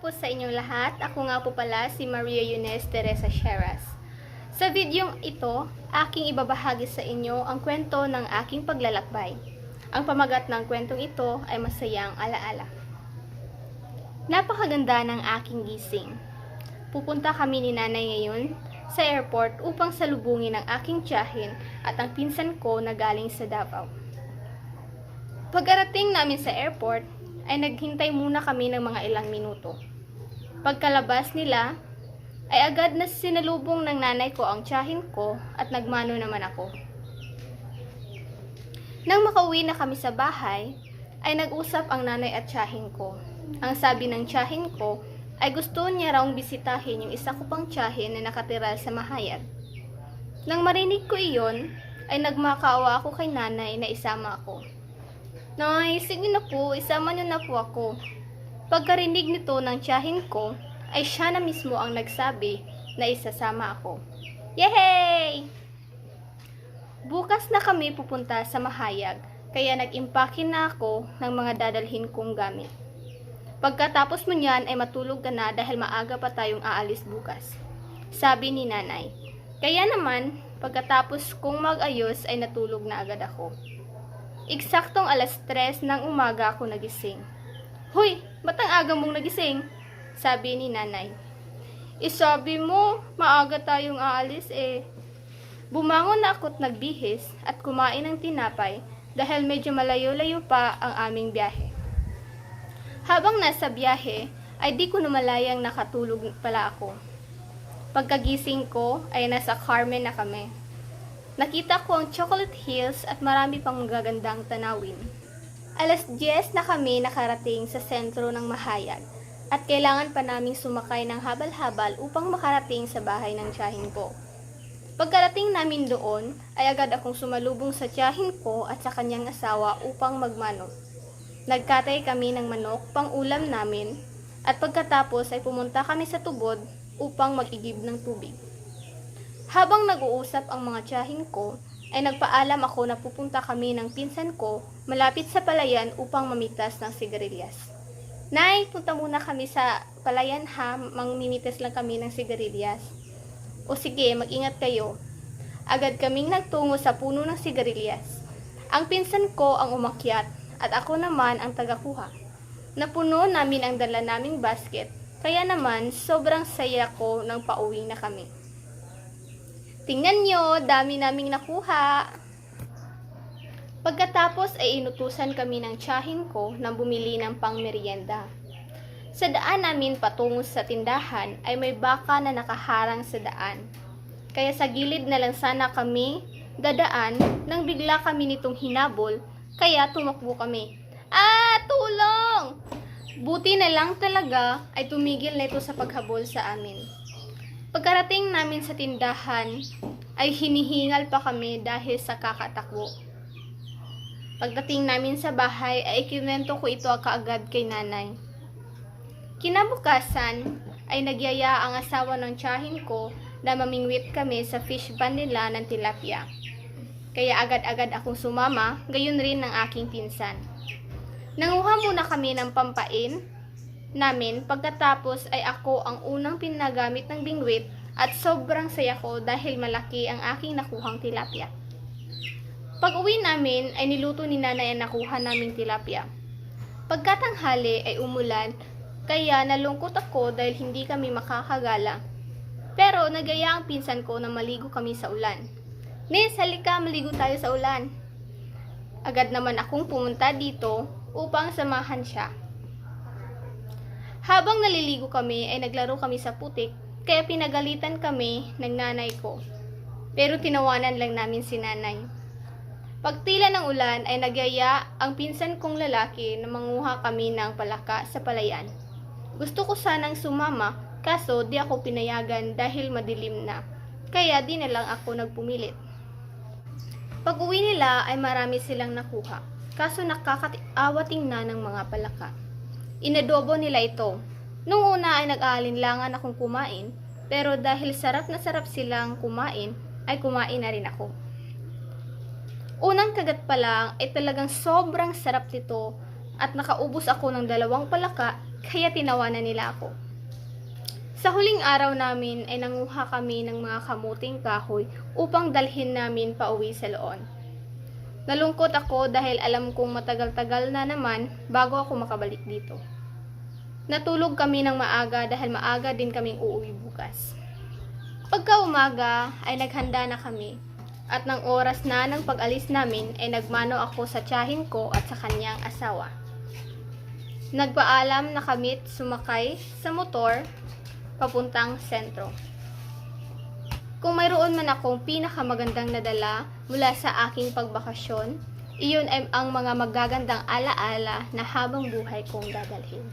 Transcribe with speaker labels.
Speaker 1: po sa inyong lahat. Ako nga po pala si Maria Eunice Teresa Sheras. Sa videong ito, aking ibabahagi sa inyo ang kwento ng aking paglalakbay. Ang pamagat ng kwentong ito ay masayang alaala. Napakaganda ng aking gising. Pupunta kami ni nanay ngayon sa airport upang salubungin ang aking tiyahin at ang pinsan ko na galing sa Davao. Pagkarating namin sa airport, ay naghintay muna kami ng mga ilang minuto. Pagkalabas nila, ay agad na sinalubong ng nanay ko ang tiyahin ko at nagmano naman ako. Nang makauwi na kami sa bahay, ay nag-usap ang nanay at tiyahin ko. Ang sabi ng tiyahin ko ay gusto niya raw bisitahin yung isa ko pang tiyahin na nakatira sa Mahayag. Nang marinig ko iyon, ay nagmakaawa ako kay nanay na isama ako. Nay, sige na po, isama niyo na po ako. Pagkarinig nito ng tiyahin ko, ay siya na mismo ang nagsabi na isasama ako. Yehey! Bukas na kami pupunta sa Mahayag, kaya nag-impake na ako ng mga dadalhin kong gamit. Pagkatapos mo niyan ay matulog ka na dahil maaga pa tayong aalis bukas. Sabi ni nanay. Kaya naman, pagkatapos kong mag-ayos ay natulog na agad ako. Eksaktong 3:00 ng umaga ako nagising. Hoy, ba't ang aga mong nagising? Sabi ni nanay. Sabi mo, maaga tayong aalis eh. Bumangon na ako't nagbihis at kumain ng tinapay dahil medyo malayo-layo pa ang aming biyahe. Habang nasa biyahe, ay di ko namalayang nakatulog pala ako. Pagkagising ko, ay nasa Carmen na kami. Nakita ko ang Chocolate Hills at marami pang magagandang tanawin. 10:00 na kami nakarating sa sentro ng Mahayag at kailangan pa naming sumakay ng habal-habal upang makarating sa bahay ng tiyahin ko. Pagkarating namin doon, ay agad akong sumalubong sa tiyahin ko at sa kanyang asawa upang magmano. Nagkatay kami ng manok pang ulam namin at pagkatapos ay pumunta kami sa tubod upang mag-igib ng tubig. Habang nag-uusap ang mga tiyahin ko, ay nagpaalam ako na pupunta kami ng pinsan ko malapit sa palayan upang mamitas ng sigarilyas. Nay, punta muna kami sa palayan ha, mangmimitas lang kami ng sigarilyas. O sige, mag-ingat kayo. Agad kaming nagtungo sa puno ng sigarilyas. Ang pinsan ko ang umakyat at ako naman ang tagakuha. Napuno namin ang dala naming basket, kaya naman sobrang saya ko nang pauwi na kami. Tingnan nyo, dami naming nakuha. Pagkatapos ay inutusan kami ng tiyahin ko na bumili ng pangmeryenda. Sa daan namin patungo sa tindahan ay may baka na nakaharang sa daan. Kaya sa gilid na lang sana kami dadaan nang bigla kami nitong hinabol, kaya tumakbo kami. Tulong! Buti na lang talaga ay tumigil na ito sa paghabol sa amin. Pagkarating namin sa tindahan, ay hinihingal pa kami dahil sa kakatakbo. Pagdating namin sa bahay, ay ikinwento ko ito kaagad kay nanay. Kinabukasan, ay nagyaya ang asawa ng tiyahin ko na mamingwit kami sa fish pan nila ng tilapia. Kaya agad-agad akong sumama, gayon rin ng aking pinsan. Nanguha muna kami ng pampain namin, pagkatapos ay ako ang unang pinagamit ng bingwit at sobrang saya ko dahil malaki ang aking nakuhang tilapia. Pag uwi namin ay niluto ni nanay ang nakuha naming tilapia. Pagkatanghali ay umulan, kaya nalungkot ako dahil hindi kami makakagala. Pero nagaya ang pinsan ko na maligo kami sa ulan. Miss, halika, maligo tayo sa ulan. Agad naman akong pumunta dito upang samahan siya. Habang naliligo kami ay naglaro kami sa putik, kaya pinagalitan kami ng nanay ko. Pero tinawanan lang namin si nanay. Pagtila ng ulan ay nagyaya ang pinsan kong lalaki na manguha kami ng palaka sa palayan. Gusto ko sanang sumama, kaso di ako pinayagan dahil madilim na. Kaya di na lang ako nagpumilit. Pag uwi nila ay marami silang nakuha, kaso nakakaawating na ng mga palaka. Inadobo nila ito. Nung una ay nag-aalinlangan akong kumain, pero dahil sarap na sarap silang kumain, ay kumain na rin ako. Unang kagat pa lang ay talagang sobrang sarap nito at nakaubos ako ng 2 palaka, kaya tinawanan nila ako. Sa huling araw namin ay nanguha kami ng mga kamuting kahoy upang dalhin namin pauwi sa Loon. Nalungkot ako dahil alam kong matagal-tagal na naman bago ako makabalik dito. Natulog kami ng maaga dahil maaga din kaming uuwi bukas. Pagka umaga ay naghanda na kami at ng oras na ng pag-alis namin ay nagmano ako sa tiyahin ko at sa kanyang asawa. Nagpaalam na kami't sumakay sa motor papuntang sentro. Kung mayroon man akong pinakamagandang nadala mula sa aking pagbakasyon, iyon ay ang mga magagandang alaala na habang buhay kong dadalhin.